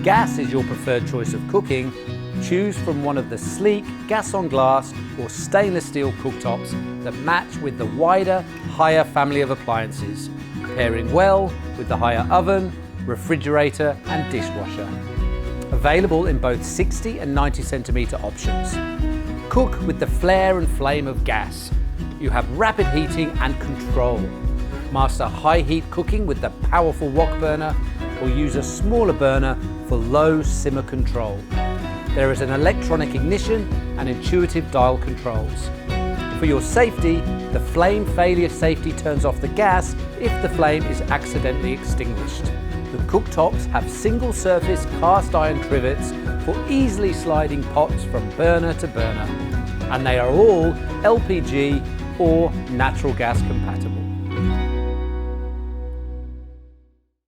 gas is your preferred choice of cooking, choose from one of the sleek gas on glass or stainless steel cooktops that match with the wider, higher family of appliances, pairing well with the higher oven, refrigerator and dishwasher. Available in both 60 and 90 centimetre options. Cook with the flair and flame of gas. You have rapid heating and control. Master high heat cooking with the powerful wok burner or use a smaller burner for low simmer control. There is an electronic ignition and intuitive dial controls. For your safety, the flame failure safety turns off the gas if the flame is accidentally extinguished. The cooktops have single surface cast iron trivets for easily sliding pots from burner to burner, and they are all LPG or natural gas compatible.